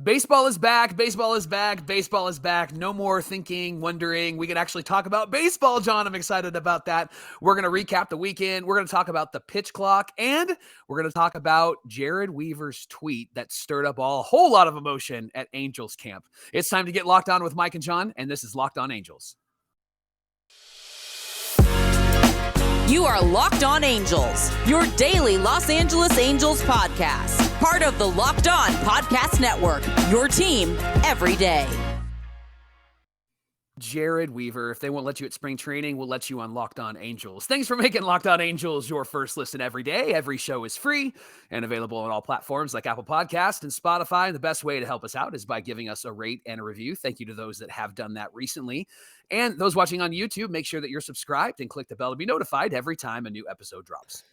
Baseball is back. Baseball is back. Baseball is back. No more thinking, wondering. We can actually talk about baseball, John. I'm excited about that. We're going to recap the weekend. We're going to talk about the pitch clock, and we're going to talk about Jared Weaver's tweet that stirred up a whole lot of emotion at Angels camp. It's time to get locked on with Mike and Jon, and this is Locked On Angels. You are Locked On Angels, your daily Los Angeles Angels podcast. Part of the Locked On Podcast Network, your team every day. Jared Weaver, if they won't let you at spring training, we'll let you on Locked On Angels. Thanks for making Locked On Angels your first listen every day. Every show is free and available on all platforms like Apple Podcasts and Spotify. The best way to help us out is by giving us a rate and a review. Thank you to those that have done that recently. And those watching on YouTube, make sure that you're subscribed and click the bell to be notified every time a new episode drops.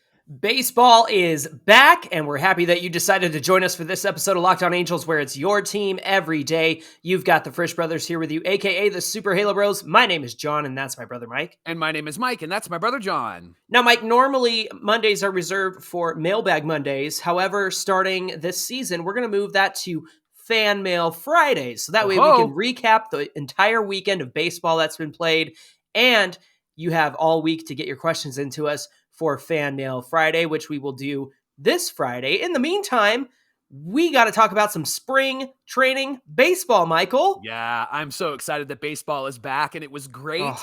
Baseball is back, and we're happy that you decided to join us for this episode of Locked On Angels, where it's your team every day. You've got the Frisch Brothers here with you, a.k.a. the Super Halo Bros. My name is Jon, and that's my brother Mike. And my name is Mike, and that's my brother Jon. Now, Mike, normally Mondays are reserved for Mailbag Mondays. However, starting this season, we're going to move that to Fan Mail Fridays. So that way we can recap the entire weekend of baseball that's been played, and you have all week to get your questions into us for Fan Mail Friday, which we will do this Friday. In the meantime, we got to talk about some spring training baseball, Michael. Yeah, I'm so excited that baseball is back, and it was great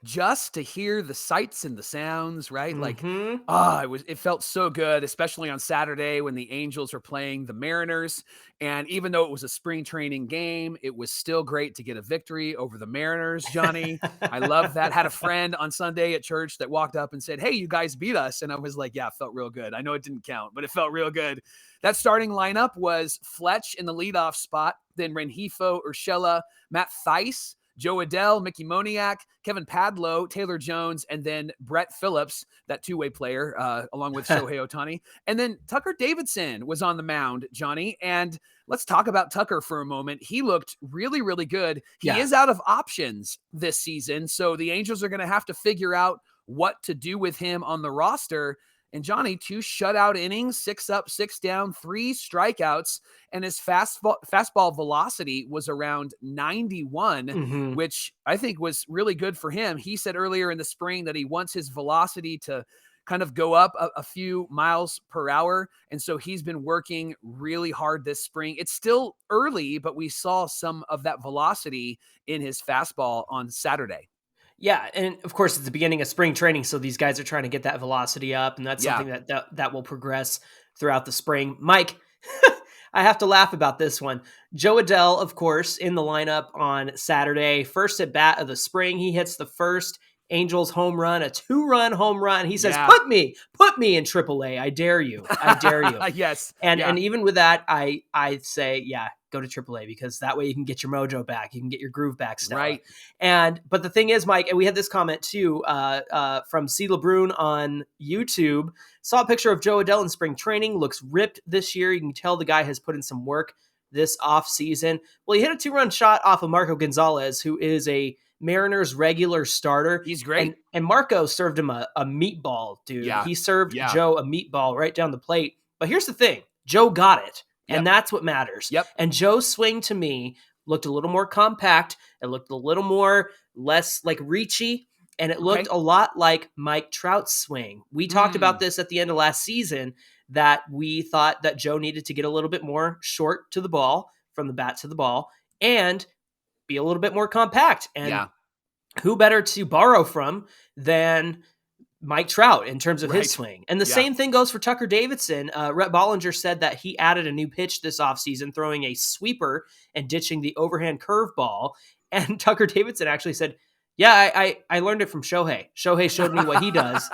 just to hear the sights and the sounds, right? It felt so good, especially on Saturday when the Angels were playing the Mariners. And even though it was a spring training game, it was still great to get a victory over the Mariners, Johnny. I love that. Had a friend on Sunday at church that walked up and said, "Hey, you guys beat us." And I was like, yeah, it felt real good. I know it didn't count, but it felt real good. That starting lineup was Fletch in the leadoff spot, then Renfroe, Urshela, Matt Thaiss, Joe Adell, Mickey Moniak, Kevin Padlo, Taylor Jones, and then Brett Phillips, that two-way player, along with Shohei Ohtani. And then Tucker Davidson was on the mound, Johnny. And let's talk about Tucker for a moment. He looked really, really good. He is out of options this season, so the Angels are going to have to figure out what to do with him on the roster. And Johnny, 2 shutout innings, 6 up, 6 down, 3 strikeouts, and his fastball velocity was around 91, which I think was really good for him. He said earlier in the spring that he wants his velocity to kind of go up a few miles per hour, and so he's been working really hard this spring. It's still early, but we saw some of that velocity in his fastball on Saturday. Yeah, and of course, it's the beginning of spring training, so these guys are trying to get that velocity up, and that's something that will progress throughout the spring. Mike, I have to laugh about this one. Joe Adell, of course, in the lineup on Saturday, first at bat of the spring. He hits the first Angels home run, a 2-run home run. He says, put me in AAA. I dare you. I dare you. Yes. And even with that, I say, go to AAA, because that way you can get your mojo back. You can get your groove back, Stella. Right. But the thing is, Mike, and we had this comment too from C. LeBrun on YouTube. Saw a picture of Joe Adell in spring training. Looks ripped this year. You can tell the guy has put in some work this offseason. Well, he hit a 2-run shot off of Marco Gonzalez, who is a Mariners regular starter. He's great. And Marco served him a meatball, dude. Yeah. He served Joe a meatball right down the plate. But here's the thing. Joe got it. And that's what matters. Yep. And Joe's swing to me looked a little more compact. It looked a little more less like reachy. And it looked a lot like Mike Trout's swing. We talked about this at the end of last season, that we thought that Joe needed to get a little bit more short to the ball, from the bat to the ball, and be a little bit more compact. And who better to borrow from than Mike Trout in terms of his swing? And the same thing goes for Tucker Davidson. Rhett Bollinger said that he added a new pitch this offseason, throwing a sweeper and ditching the overhand curveball. And Tucker Davidson actually said, I learned it from Shohei. Shohei showed me what he does.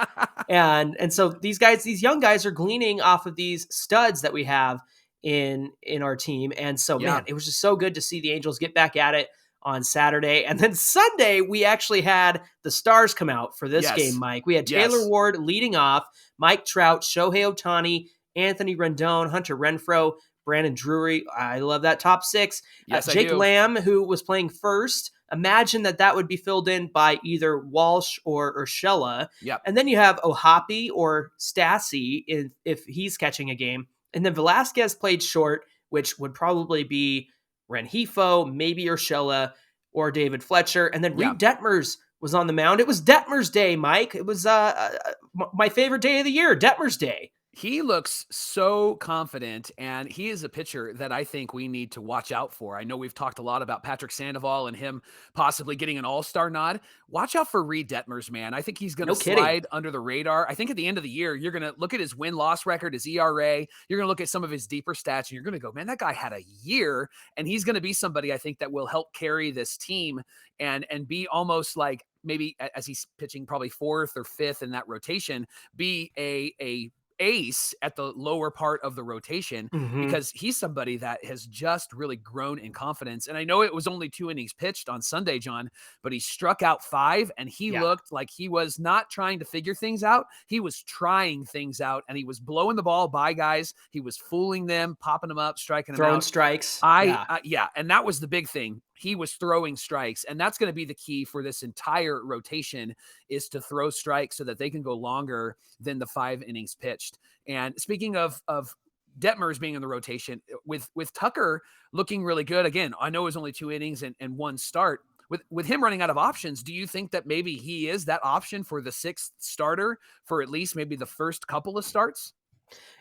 And so these young guys are gleaning off of these studs that we have in our team. And so, man, it was just so good to see the Angels get back at it on Saturday. And then Sunday, we actually had the stars come out for this game, Mike. We had Taylor Ward leading off, Mike Trout, Shohei Ohtani, Anthony Rendon, Hunter Renfroe, Brandon Drury. I love that top 6. Jake Lamb, who was playing first. Imagine that would be filled in by either Walsh or Urshela. Yep. And then you have Ohapi or Stassi if he's catching a game. And then Velasquez played short. which would probably be Renfroe, maybe Urshela, or David Fletcher. And then Yeah. Reid Detmers was on the mound. It was Detmers Day, Mike. It was my favorite day of the year, Detmers Day. He looks so confident, and he is a pitcher that I think we need to watch out for. I know we've talked a lot about Patrick Sandoval and him possibly getting an all-star nod. Watch out for Reid Detmers, man. I think he's going to No kidding. slide under the radar. I think at the end of the year, you're going to look at his win-loss record, his ERA. You're going to look at some of his deeper stats, and you're going to go, man, that guy had a year, and he's going to be somebody I think that will help carry this team and be almost like maybe as he's pitching probably fourth or fifth in that rotation, be a ace at the lower part of the rotation because he's somebody that has just really grown in confidence. And I know it was only 2 innings pitched on Sunday, Jon, but he struck out 5 and he looked like he was not trying to figure things out. He was trying things out and he was blowing the ball by guys. He was fooling them, popping them up, striking them out. Throwing strikes. And that was the big thing. He was throwing strikes, and that's going to be the key for this entire rotation is to throw strikes so that they can go longer than the 5 innings pitched. And speaking of Detmers being in the rotation, with Tucker looking really good, again, I know it was only 2 innings and 1 start. With him running out of options, do you think that maybe he is that option for the 6th starter for at least maybe the first couple of starts?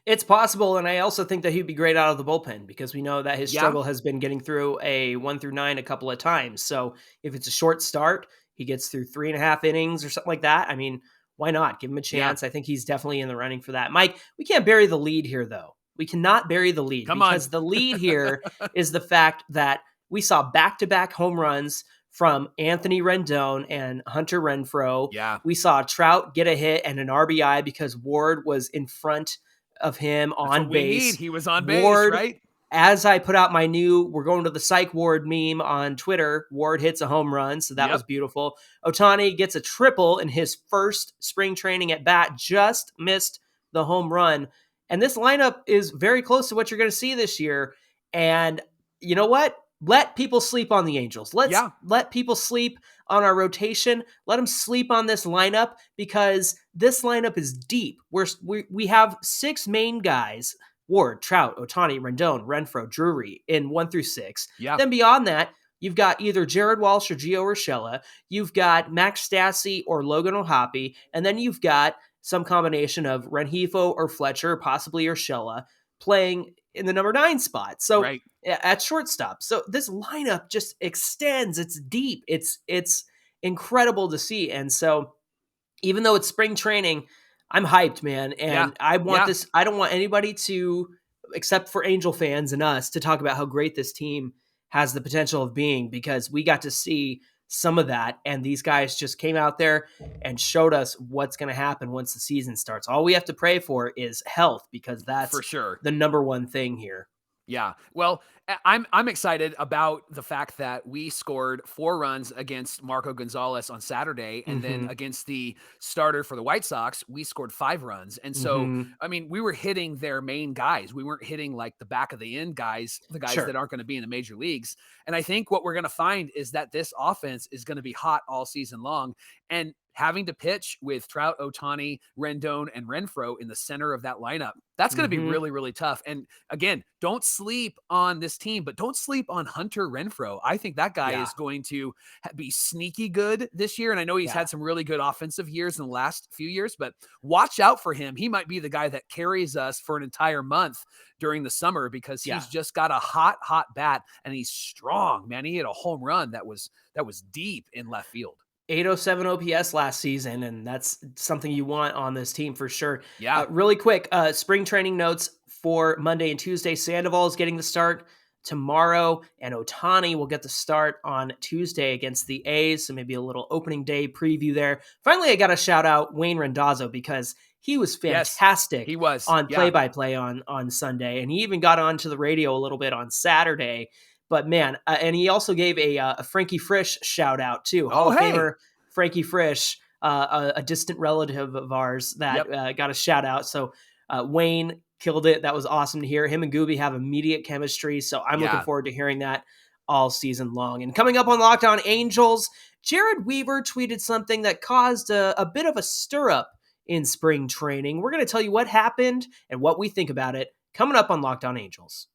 It's possible, and I also think that he'd be great out of the bullpen because we know that his struggle has been getting through a 1 through 9 a couple of times. So if it's a short start, he gets through 3.5 innings or something like that. I mean, why not? Give him a chance. I think he's definitely in the running for that. Mike, we can't bury the lead here, though. We cannot bury the lead because the lead here is the fact that we saw back-to-back home runs from Anthony Rendon and Hunter Renfroe. Yeah. We saw Trout get a hit and an RBI because Ward was in front of him on base. He was on base, Ward, right? As I put out my new "we're going to the psych ward" meme on Twitter, Ward hits a home run, so that was beautiful. Ohtani gets a triple in his first spring training at bat, just missed the home run. And this lineup is very close to what you're going to see this year. And you know what? Let people sleep on the Angels. Let people sleep on our rotation. Let them sleep on this lineup because this lineup is deep. We have 6 main guys: Ward, Trout, Ohtani, Rendon, Renfroe, Drury in 1 through 6. Yeah. Then beyond that, you've got either Jared Walsh or Gio Urshela. You've got Max Stassi or Logan O'Hoppe. And then you've got some combination of Renfroe or Fletcher, possibly Urshela, playing in the number 9 spot. So at shortstop. So this lineup just extends. It's deep. It's incredible to see. And so even though it's spring training, I'm hyped, man. And I want this. I don't want anybody to, except for Angel fans and us, to talk about how great this team has the potential of being, because we got to see some of that. And these guys just came out there and showed us what's going to happen once the season starts. All we have to pray for is health, because that's for sure the number one thing here. Yeah. Well, I'm excited about the fact that we scored 4 runs against Marco Gonzalez on Saturday. And then against the starter for the White Sox, we scored 5 runs. And so, I mean, we were hitting their main guys. We weren't hitting like the back of the end guys, the guys that aren't going to be in the major leagues. And I think what we're going to find is that this offense is going to be hot all season long. And having to pitch with Trout, Ohtani, Rendon, and Renfroe in the center of that lineup, that's going to be really, really tough. And again, don't sleep on this team, but don't sleep on Hunter Renfroe. I think that guy is going to be sneaky good this year. And I know he's had some really good offensive years in the last few years, but watch out for him. He might be the guy that carries us for an entire month during the summer, because he's just got a hot bat and he's strong, man. He hit a home run that was deep in left field. 807 OPS last season, and that's something you want on this team for sure. Yeah. Really quick, spring training notes for Monday and Tuesday. Sandoval is getting the start tomorrow, and Ohtani will get the start on Tuesday against the A's, so maybe a little opening day preview there. Finally, I got to shout out Wayne Randazzo, because he was fantastic. He was on play-by-play on Sunday, and he even got onto the radio a little bit on Saturday. But man, and he also gave a Frankie Frisch shout out too. Hall of Famer Frankie Frisch, a distant relative of ours that got a shout out. So Wayne killed it. That was awesome to hear. Him and Gooby have immediate chemistry. So I'm looking forward to hearing that all season long. And coming up on Locked On Angels, Jared Weaver tweeted something that caused a bit of a stir up in spring training. We're going to tell you what happened and what we think about it coming up on Locked On Angels.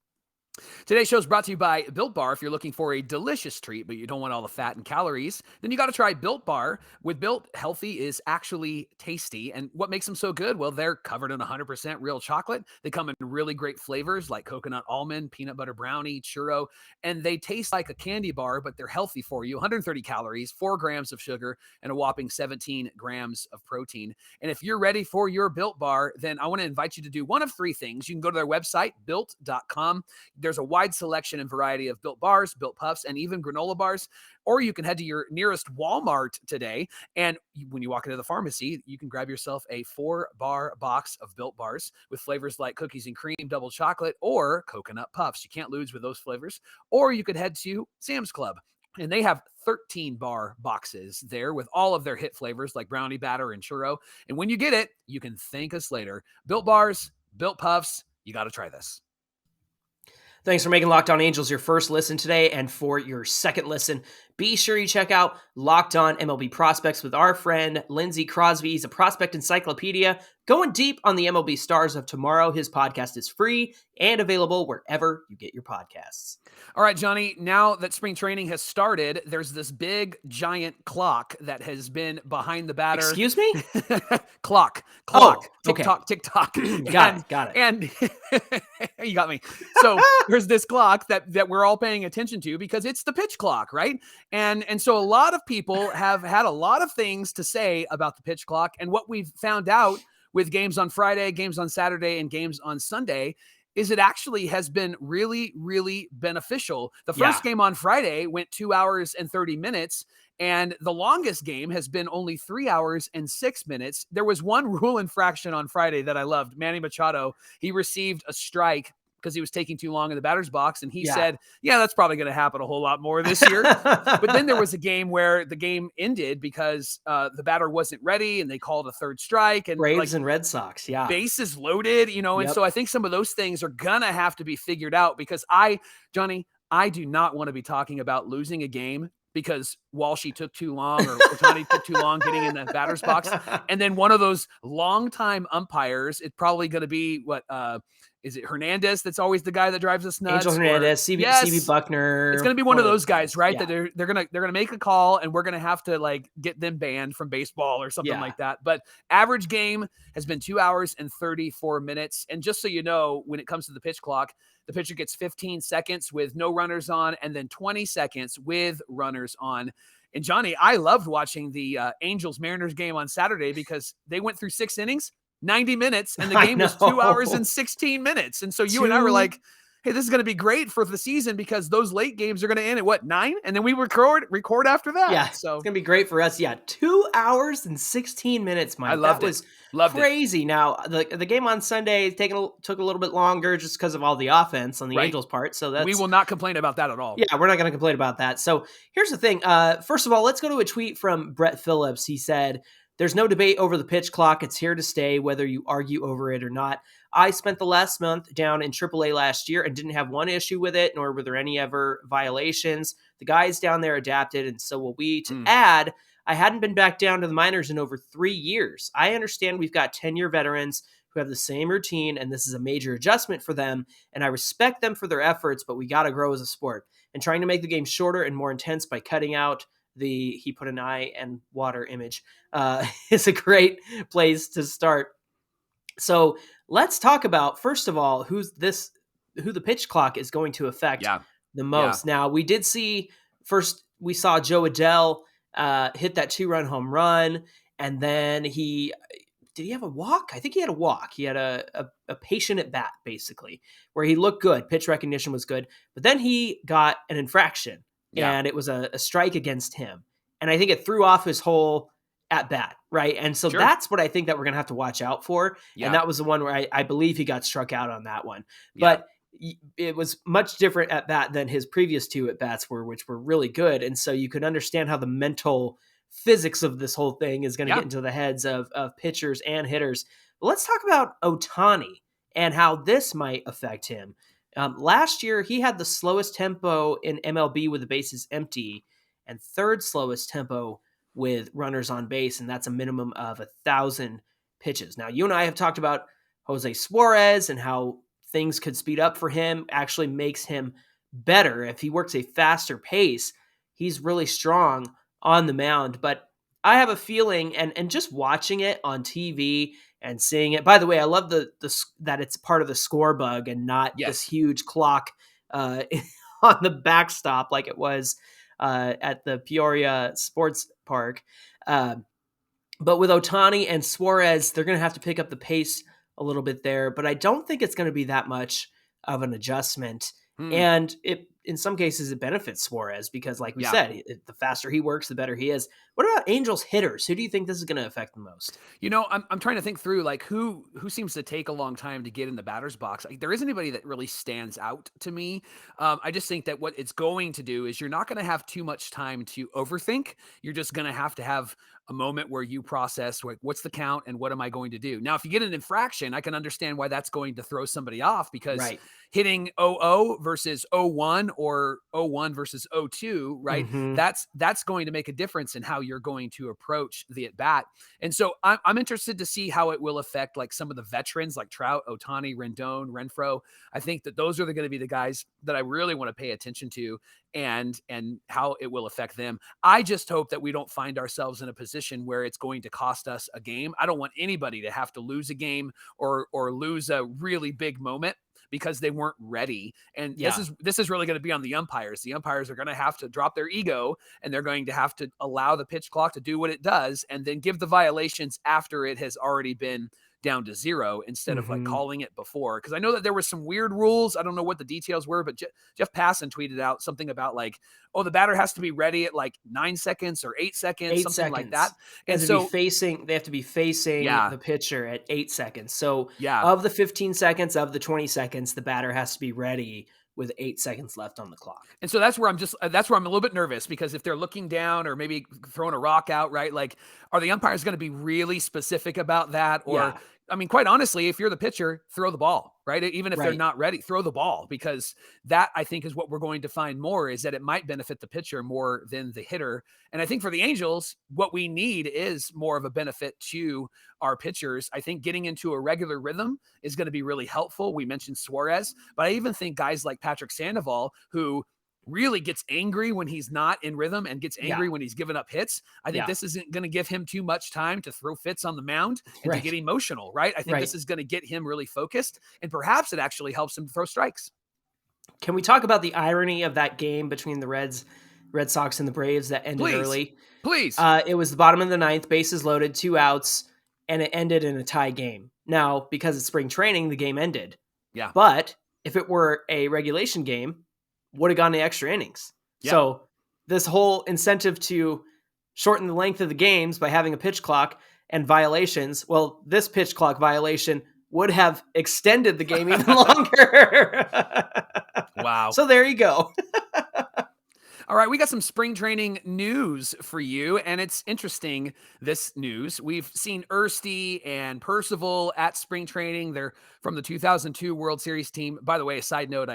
Today's show is brought to you by Built Bar. If you're looking for a delicious treat, but you don't want all the fat and calories, then you got to try Built Bar. With Built, healthy is actually tasty. And what makes them so good? Well, they're covered in 100% real chocolate. They come in really great flavors like coconut almond, peanut butter brownie, churro, and they taste like a candy bar, but they're healthy for you. 130 calories, 4 grams of sugar, and a whopping 17 grams of protein. And if you're ready for your Built Bar, then I want to invite you to do one of 3 things. You can go to their website, built.com. There's a wide selection and variety of Built Bars, Built Puffs, and even granola bars. Or you can head to your nearest Walmart today, and when you walk into the pharmacy, you can grab yourself a 4-bar box of Built Bars with flavors like cookies and cream, double chocolate, or coconut puffs. You can't lose with those flavors. Or you could head to Sam's Club, and they have 13-bar boxes there with all of their hit flavors like brownie batter and churro. And when you get it, you can thank us later. Built Bars, Built Puffs, you got to try this. Thanks for making Locked On Angels your first listen today. And for your second listen, be sure you check out Locked On MLB Prospects with our friend Lindsey Crosby. He's a prospect encyclopedia going deep on the MLB stars of tomorrow. His podcast is free and available wherever you get your podcasts. All right, Johnny, now that spring training has started, there's this big, giant clock that has been behind the batter. Excuse me? Clock. Oh, tick-tock, tick-tock. Got it. And you got me. So there's this clock that we're all paying attention to because it's the pitch clock, right? And so a lot of people have had a lot of things to say about the pitch clock. And what we've found out with games on Friday, games on Saturday, and games on Sunday is it actually has been really, really beneficial. The first game on Friday went 2 hours and 30 minutes, and the longest game has been only 3 hours and 6 minutes. There was one rule infraction on Friday that I loved. Manny Machado, he received a strike because he was taking too long in the batter's box. And he said, that's probably going to happen a whole lot more this year. But then there was a game where the game ended because the batter wasn't ready and they called a third strike. And Braves and Red Sox, bases loaded, and so I think some of those things are going to have to be figured out because Johnny, I do not want to be talking about losing a game because Walshy took too long or Ohtani took too long getting in the batter's box. And then one of those longtime umpires, it's probably going to be is it Hernandez that's always the guy that drives us nuts? Angel Hernandez, CB Buckner. It's going to be one of those guys, right? Yeah. That they're going to make a call and we're going to have to get them banned from baseball or something like that. But average game has been 2 hours and 34 minutes. And just so you know, when it comes to the pitch clock, the pitcher gets 15 seconds with no runners on and then 20 seconds with runners on. And Johnny, I loved watching the Angels-Mariners game on Saturday because they went through 6 innings, 90 minits, and the game was 2 hours and 16 minutes. And so you and I were like, hey, this is going to be great for the season because those late games are going to end at 9? And then we record after that. Yeah, so it's going to be great for us. Yeah, 2 hours and 16 minutes, Mike. I loved it. Loved crazy. It. Now, the game on Sunday took a little bit longer just because of all the offense on the Angels' part. So we will not complain about that at all. Yeah, we're not going to complain about that. So here's the thing. First of all, let's go to a tweet from Brett Phillips. He said, "There's no debate over the pitch clock. It's here to stay, whether you argue over it or not. I spent the last month down in AAA last year and didn't have one issue with it, nor were there any ever violations. The guys down there adapted, and so will we. To add, I hadn't been back down to the minors in over 3 years. I understand we've got 10-year veterans who have the same routine, and this is a major adjustment for them, and I respect them for their efforts, but we got to grow as a sport. And trying to make the game shorter and more intense by cutting out he put an eye and water image, is a great place to start. So let's talk about, first of all, who the pitch clock is going to affect the most. Now, we did see, first we saw Joe Adell hit that 2-run home run, and then did he have a walk? I think he had a walk. He had a patient at bat, basically, where he looked good. Pitch recognition was good. But then he got an infraction, and it was a strike against him. And I think it threw off his whole at bat, right? And so that's what I think that we're going to have to watch out for. Yeah. And that was the one where I believe he got struck out on that one. Yeah. But it was much different at bat than his previous 2 at bats which were really good. And so you could understand how the mental physics of this whole thing is going to get into the heads of pitchers and hitters. But let's talk about Ohtani and how this might affect him. Last year, he had the slowest tempo in MLB with the bases empty and 3rd slowest tempo with runners on base, and that's a minimum of 1,000 pitches. Now, you and I have talked about Jose Suarez and how things could speed up for him, actually makes him better. If he works a faster pace, he's really strong on the mound. But I have a feeling, and just watching it on TV and seeing it. By the way, I love that it's part of the score bug and not this Yes. huge clock on the backstop like it was at the Peoria Sports Park. But with Ohtani and Suarez, they're going to have to pick up the pace a little bit there. But I don't think it's going to be that much of an adjustment. And it, in some cases, it benefits Suarez because, like we said, the faster he works, the better he is. What about Angels hitters? Who do you think this is going to affect the most? You know, I'm trying to think through like who seems to take a long time to get in the batter's box. Like, there isn't anybody that really stands out to me. I just think that what it's going to do is you're not going to have too much time to overthink. You're just going to have a moment where you process what's the count and what am I going to do. Now, if you get an infraction, I can understand why that's going to throw somebody off because hitting 0-0 versus 0-1 or 0-1 versus 0-2, right? That's going to make a difference in how you're going to approach the at bat. And so I'm interested to see how it will affect like some of the veterans like Trout, Ohtani, Rendon, Renfroe. I think that those are going to be the guys that I really want to pay attention to and how it will affect them. I just hope that we don't find ourselves in a position where it's going to cost us a game. I don't want anybody to have to lose a game or lose a really big moment because they weren't ready. And this is really going to be on the umpires. The umpires are going to have to drop their ego and they're going to have to allow the pitch clock to do what it does and then give the violations after it has already been down to 0 instead of like calling it before. Because I know that there were some weird rules. I don't know what the details were, but Jeff Passan tweeted out something about like, oh, the batter has to be ready at like 9 seconds or 8 seconds, something like that. And so they have to be facing the pitcher at 8 seconds. So of the 15 seconds, of the 20 seconds, the batter has to be ready with 8 seconds left on the clock. And so that's where I'm a little bit nervous because if they're looking down or maybe throwing a rock out, right? Like, are the umpires going to be really specific about that? Or, I mean, quite honestly, if you're the pitcher, throw the ball, right? Even if they're not ready, throw the ball because that I think is what we're going to find more is that it might benefit the pitcher more than the hitter. And I think for the Angels, what we need is more of a benefit to our pitchers. I think getting into a regular rhythm is going to be really helpful. We mentioned Suarez, but I even think guys like Patrick Sandoval, who really gets angry when he's not in rhythm and gets angry when he's giving up hits. I think this isn't going to give him too much time to throw fits on the mound and to get emotional, right? I think this is going to get him really focused and perhaps it actually helps him throw strikes. Can we talk about the irony of that game between the Red Sox and the Braves that ended early? Please. It was the bottom of the ninth, bases loaded, 2 outs, and it ended in a tie game. Now, because it's spring training, the game ended. Yeah. But if it were a regulation game, would have gone to extra innings. So this whole incentive to shorten the length of the games by having a pitch clock and violations, well, this pitch clock violation would have extended the game even longer. Wow. So there you go. All right, we got some spring training news for you, and it's interesting, this news. We've seen Ersty and Percival at spring training. They're from the 2002 World Series team. By the way, a side note,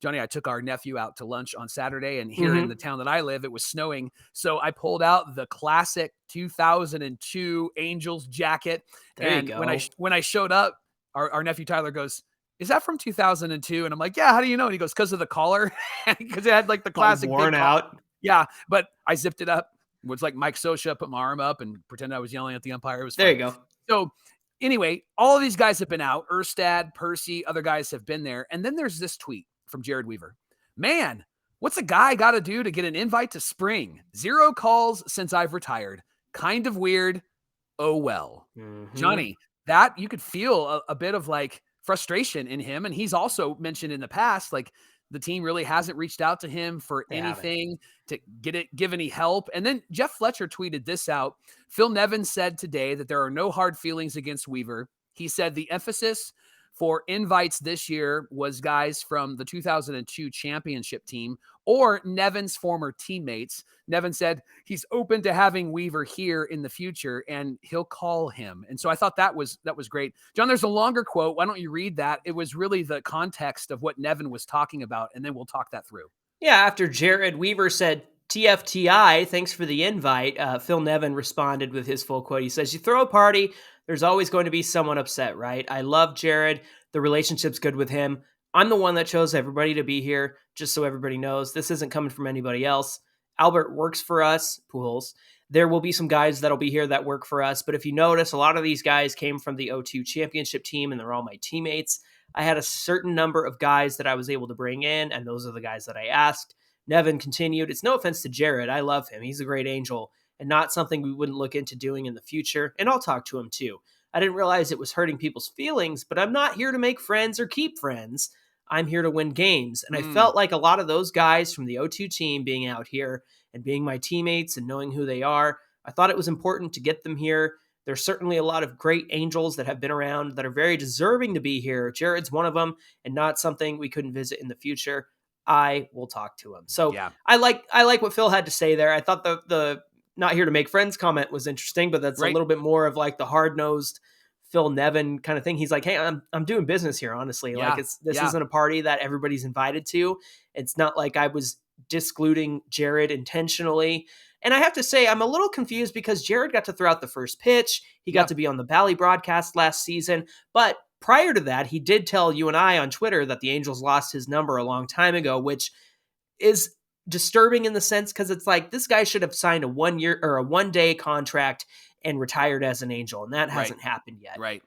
Johnny, I took our nephew out to lunch on Saturday, and here in the town that I live, it was snowing. So I pulled out the classic 2002 Angels jacket. There you go. When I showed up, our nephew Tyler goes, "Is that from 2002?" And I'm like, "Yeah, how do you know?" And he goes, "Because of the collar." Because it had like the classic worn out. Yeah, but I zipped it up. It was like Mike Scioscia, put my arm up and pretend I was yelling at the umpire. It was fun. There you go. So anyway, all of these guys have been out. Erstad, Percy, other guys have been there. And then there's this tweet from Jared Weaver. "Man, what's a guy got to do to get an invite to spring? 0 calls since I've retired. Kind of weird. Oh, well." Johnny, that you could feel a bit of like frustration in him. And he's also mentioned in the past, like the team really hasn't reached out to him for anything to give any help. And then Jeff Fletcher tweeted this out. Phil Nevin said today that there are no hard feelings against Weaver. He said the emphasis for invites this year was guys from the 2002 championship team or Nevin's former teammates. Nevin said he's open to having Weaver here in the future and he'll call him. And so I thought that was great. John, there's a longer quote. Why don't you read that? It was really the context of what Nevin was talking about, and then we'll talk that through. Yeah, after Jared Weaver said, "TFTI, thanks for the invite," Phil Nevin responded with his full quote. He says, "You throw a party, there's always going to be someone upset, right? I love Jared. The relationship's good with him. I'm the one that chose everybody to be here, just so everybody knows. This isn't coming from anybody else. Albert works for us, Pujols. There will be some guys that'll be here that work for us, but if you notice, a lot of these guys came from the O2 championship team, and they're all my teammates. I had a certain number of guys that I was able to bring in, and those are the guys that I asked. Nevin continued. It's no offense to Jared. I love him. He's a great Angel, and not something we wouldn't look into doing in the future, and I'll talk to him too. I didn't realize it was hurting people's feelings, but I'm not here to make friends or keep friends. I'm here to win games. And I felt like a lot of those guys from the O2 team being out here and being my teammates and knowing who they are, I thought it was important to get them here. There's certainly a lot of great Angels that have been around that are very deserving to be here. Jared's one of them, and not something we couldn't visit in the future. I will talk to him. So yeah. I like what Phil had to say there. I thought the not here to make friends comment was interesting, but that's right. A little bit more of like the hard-nosed Phil Nevin kind of thing. He's like, hey, I'm doing business here, honestly. Yeah. Like this isn't a party that everybody's invited to. It's not like I was discluding Jared intentionally. And I have to say, I'm a little confused because Jared got to throw out the first pitch. He got to be on the Bally broadcast last season. But prior to that, he did tell you and I on Twitter that the Angels lost his number a long time ago, which is disturbing in the sense because it's like this guy should have signed a 1 year or a 1 day contract and retired as an Angel, and that hasn't happened yet. Right.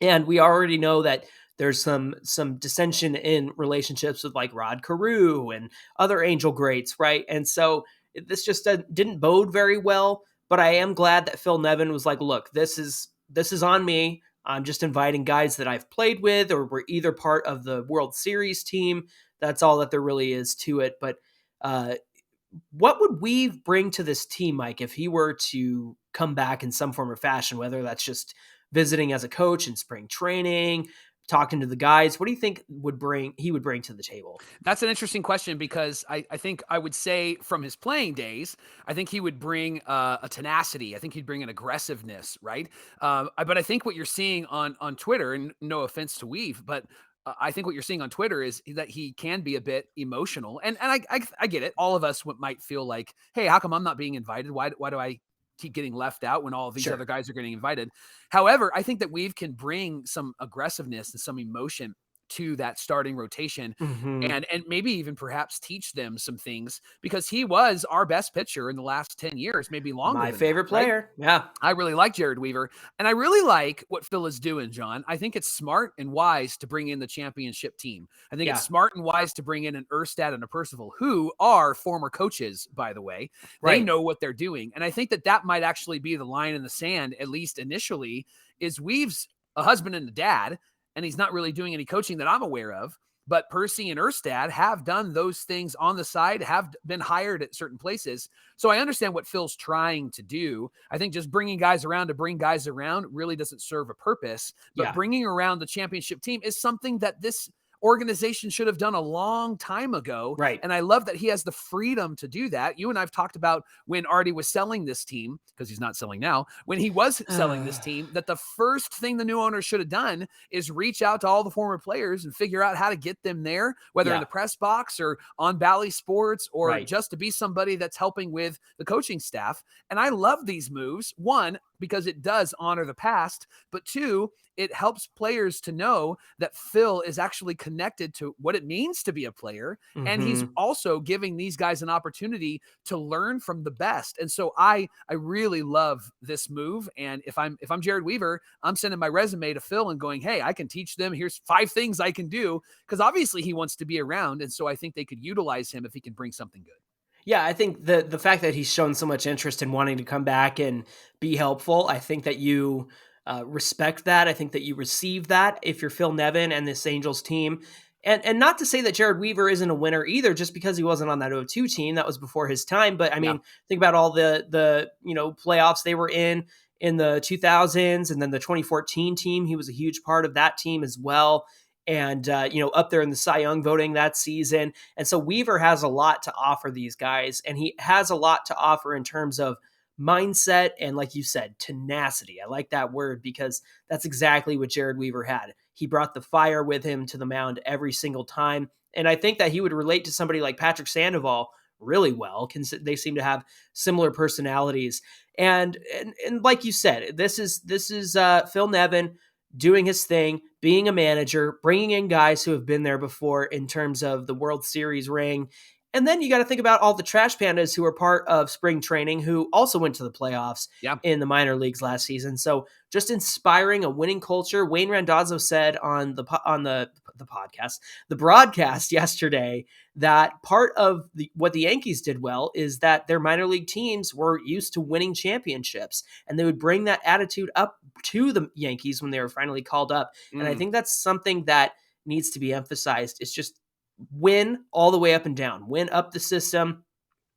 And we already know that there's some dissension in relationships with like Rod Carew and other Angel greats, right? And so this just didn't bode very well, but I am glad that Phil Nevin was like, look, this is on me. I'm just inviting guys that I've played with or were either part of the World Series team. That's all that there really is to it. But what would Weave bring to this team, Mike, if he were to come back in some form or fashion, whether that's just visiting as a coach in spring training, talking to the guys? What do you think he would bring to the table? That's an interesting question because I think I would say from his playing days, I think he would bring a tenacity. I think he'd bring an aggressiveness, right? But I think what you're seeing on Twitter, and no offense to Weave, but I think what you're seeing on Twitter is that he can be a bit emotional. And I get it. All of us might feel like, hey, how come I'm not being invited? Why do I keep getting left out when all of these other guys are getting invited? However, I think that Weave can bring some aggressiveness and some emotion to that starting rotation and maybe even perhaps teach them some things because he was our best pitcher in the last 10 years, maybe longer. My favorite player. Right? Yeah. I really like Jared Weaver, and I really like what Phil is doing, John. I think it's smart and wise to bring in the championship team. I think it's smart and wise to bring in an Erstad and a Percival, who are former coaches, by the way. They know what they're doing. And I think that might actually be the line in the sand, at least initially, is Weave's a husband and a dad, and he's not really doing any coaching that I'm aware of. But Percy and Erstad have done those things on the side, have been hired at certain places. So I understand what Phil's trying to do. I think just bringing guys around to bring guys around really doesn't serve a purpose. But bringing around the championship team is something that this organization should have done a long time ago. Right. And I love that he has the freedom to do that. You and I've talked about when Artie was selling this team, because he's not selling now, when he was selling this team, that the first thing the new owner should have done is reach out to all the former players and figure out how to get them there, whether in the press box or on Bally Sports or just to be somebody that's helping with the coaching staff. And I love these moves. One, because it does honor the past, but two, it helps players to know that Phil is actually connected to what it means to be a player. And he's also giving these guys an opportunity to learn from the best. And so I really love this move. And if I'm Jared Weaver, I'm sending my resume to Phil and going, hey, I can teach them. Here's 5 things I can do. Because obviously he wants to be around. And so I think they could utilize him if he can bring something good. Yeah, I think the fact that he's shown so much interest in wanting to come back and be helpful, I think that you respect that. I think that you receive that if you're Phil Nevin and this Angels team. And not to say that Jared Weaver isn't a winner either, just because he wasn't on that O2 team. That was before his time. But I mean, think about all the playoffs they were in the 2000s and then the 2014 team. He was a huge part of that team as well. And, up there in the Cy Young voting that season. And so Weaver has a lot to offer these guys, and he has a lot to offer in terms of mindset and, like you said, tenacity. I like that word because that's exactly what Jared Weaver had. He brought the fire with him to the mound every single time. And I think that he would relate to somebody like Patrick Sandoval really well. They seem to have similar personalities. And like you said, this is Phil Nevin doing his thing, being a manager, bringing in guys who have been there before in terms of the World Series ring. And then you got to think about all the trash pandas who are part of spring training who also went to the playoffs in the minor leagues last season. So just inspiring a winning culture. Wayne Randazzo said on the podcast, the broadcast yesterday, that part of what the Yankees did well is that their minor league teams were used to winning championships, and they would bring that attitude up to the Yankees when they were finally called up. And I think that's something that needs to be emphasized. It's just win all the way up and down, win up the system,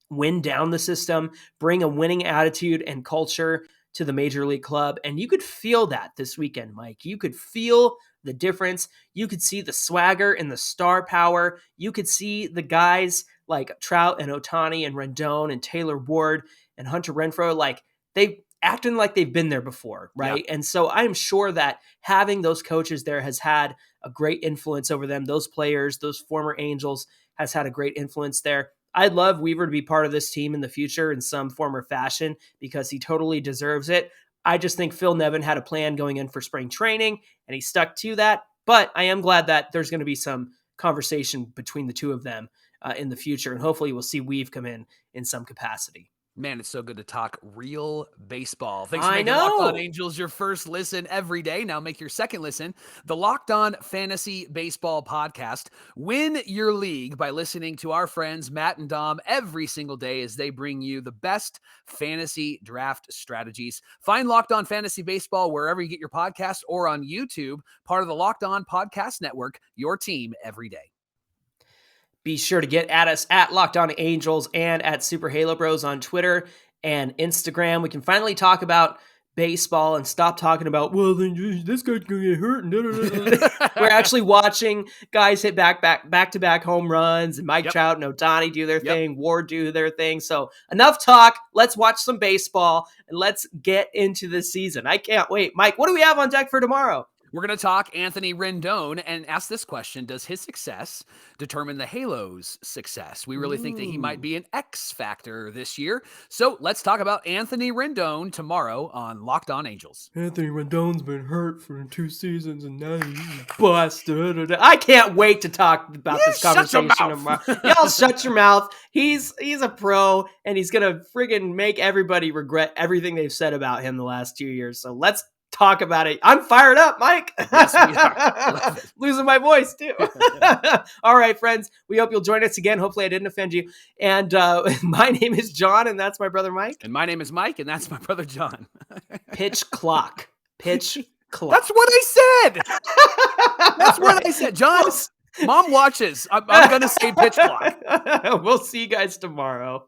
win down the system, bring a winning attitude and culture to the major league club. And you could feel that this weekend, Mike. You could feel the difference. You could see the swagger and the star power. You could see the guys like Trout and Ohtani and Rendon and Taylor Ward and Hunter Renfroe, like they acting like they've been there before, right? And so I'm sure that having those coaches there has had a great influence over them. Those players, those former Angels, has had a great influence there. I'd love Weaver to be part of this team in the future in some form or fashion because he totally deserves it. I just think Phil Nevin had a plan going in for spring training, and he stuck to that. But I am glad that there's going to be some conversation between the two of them in the future, and hopefully we'll see Weave come in some capacity. Man, it's so good to talk real baseball. Thanks for making Locked On Angels your first listen every day. Now make your second listen the Locked On Fantasy Baseball Podcast. Win your league by listening to our friends Matt and Dom every single day as they bring you the best fantasy draft strategies. Find Locked On Fantasy Baseball wherever you get your podcast or on YouTube, part of the Locked On Podcast Network, your team every day. Be sure to get at us at Locked On Angels and at Super Halo Bros on Twitter and Instagram. We can finally talk about baseball and stop talking about, well, then this guy's going to get hurt. We're actually watching guys hit back-to-back home runs, and Mike Trout and Ohtani do their thing, Ward do their thing. So enough talk. Let's watch some baseball, and let's get into the season. I can't wait. Mike, what do we have on deck for tomorrow? We're going to talk Anthony Rendon and ask this question: does his success determine the Halos' success? We really think that he might be an X factor this year. So let's talk about Anthony Rendon tomorrow on Locked On Angels. Anthony Rendon's been hurt for 2 seasons and now he's busted. I can't wait to talk about this conversation tomorrow. Y'all shut your mouth. He's a pro, and he's going to friggin' make everybody regret everything they've said about him the last 2 years. So let's talk about it. I'm fired up, Mike. Yes, we are. Losing my voice too. All right, friends. We hope you'll join us again. Hopefully I didn't offend you. And my name is John, and that's my brother Mike. And my name is Mike, and that's my brother John. Pitch clock. Pitch clock. That's what I said. That's what I said. John, Mom watches. I'm going to say pitch clock. We'll see you guys tomorrow.